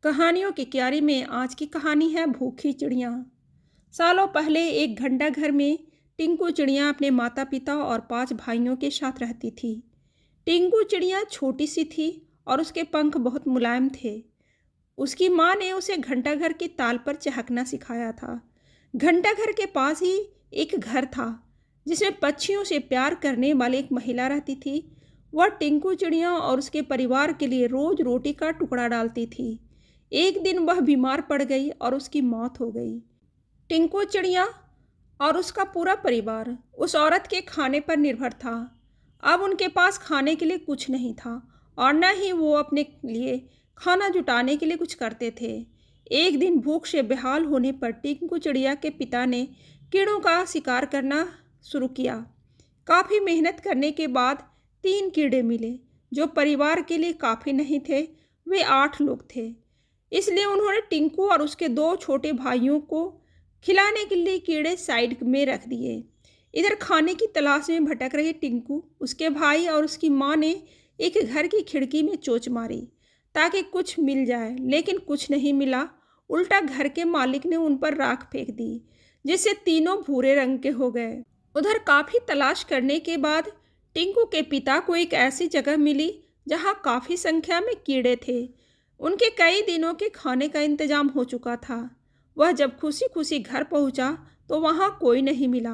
कहानियों की क्यारी में आज की कहानी है भूखी चिड़िया। सालों पहले एक घंटा घर में टिंकू चिड़िया अपने माता पिता और 5 भाइयों के साथ रहती थी। टिंकू चिड़िया छोटी सी थी और उसके पंख बहुत मुलायम थे। उसकी माँ ने उसे घंटा घर की ताल पर चहकना सिखाया था। घंटा घर के पास ही एक घर था जिसमें पक्षियों से प्यार करने वाली एक महिला रहती थी। वह टिंकू चिड़िया और उसके परिवार के लिए रोज रोटी का टुकड़ा डालती थी। एक दिन वह बीमार पड़ गई और उसकी मौत हो गई। टिंकू चिड़िया और उसका पूरा परिवार उस औरत के खाने पर निर्भर था। अब उनके पास खाने के लिए कुछ नहीं था और न ही वो अपने लिए खाना जुटाने के लिए कुछ करते थे। एक दिन भूख से बेहाल होने पर टिंकू चिड़िया के पिता ने कीड़ों का शिकार करना शुरू किया। काफ़ी मेहनत करने के बाद 3 कीड़े मिले जो परिवार के लिए काफ़ी नहीं थे। वे 8 लोग थे, इसलिए उन्होंने टिंकू और उसके 2 छोटे भाइयों को खिलाने के लिए कीड़े साइड में रख दिए। इधर खाने की तलाश में भटक रहे टिंकू, उसके भाई और उसकी माँ ने एक घर की खिड़की में चोंच मारी ताकि कुछ मिल जाए, लेकिन कुछ नहीं मिला। उल्टा घर के मालिक ने उन पर राख फेंक दी, जिससे तीनों भूरे रंग के हो गए। उधर काफ़ी तलाश करने के बाद टिंकू के पिता को एक ऐसी जगह मिली जहाँ काफ़ी संख्या में कीड़े थे। उनके कई दिनों के खाने का इंतजाम हो चुका था। वह जब खुशी खुशी घर पहुंचा तो वहां कोई नहीं मिला।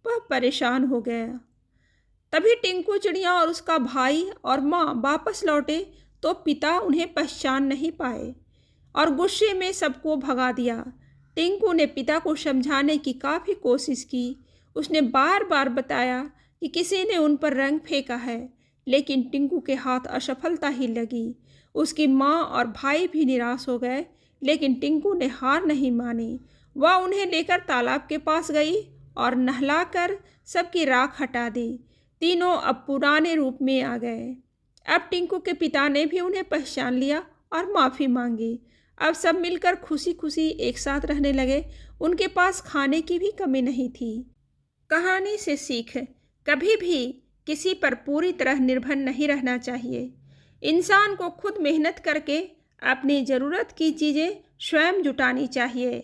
वह परेशान हो गया। तभी टिंकू चिड़िया और उसका भाई और माँ वापस लौटे तो पिता उन्हें पहचान नहीं पाए और गुस्से में सबको भगा दिया। टिंकू ने पिता को समझाने की काफ़ी कोशिश की। उसने बार बार बताया कि किसी ने उन पर रंग फेंका है, लेकिन टिंकू के हाथ असफलता ही लगी। उसकी माँ और भाई भी निराश हो गए, लेकिन टिंकू ने हार नहीं मानी। वह उन्हें लेकर तालाब के पास गई और नहलाकर सबकी राख हटा दी। तीनों अब पुराने रूप में आ गए। अब टिंकू के पिता ने भी उन्हें पहचान लिया और माफ़ी मांगी। अब सब मिलकर खुशी खुशी एक साथ रहने लगे। उनके पास खाने की भी कमी नहीं थी। कहानी से सीख, कभी भी किसी पर पूरी तरह निर्भर नहीं रहना चाहिए। इंसान को खुद मेहनत करके अपनी ज़रूरत की चीज़ें स्वयं जुटानी चाहिए।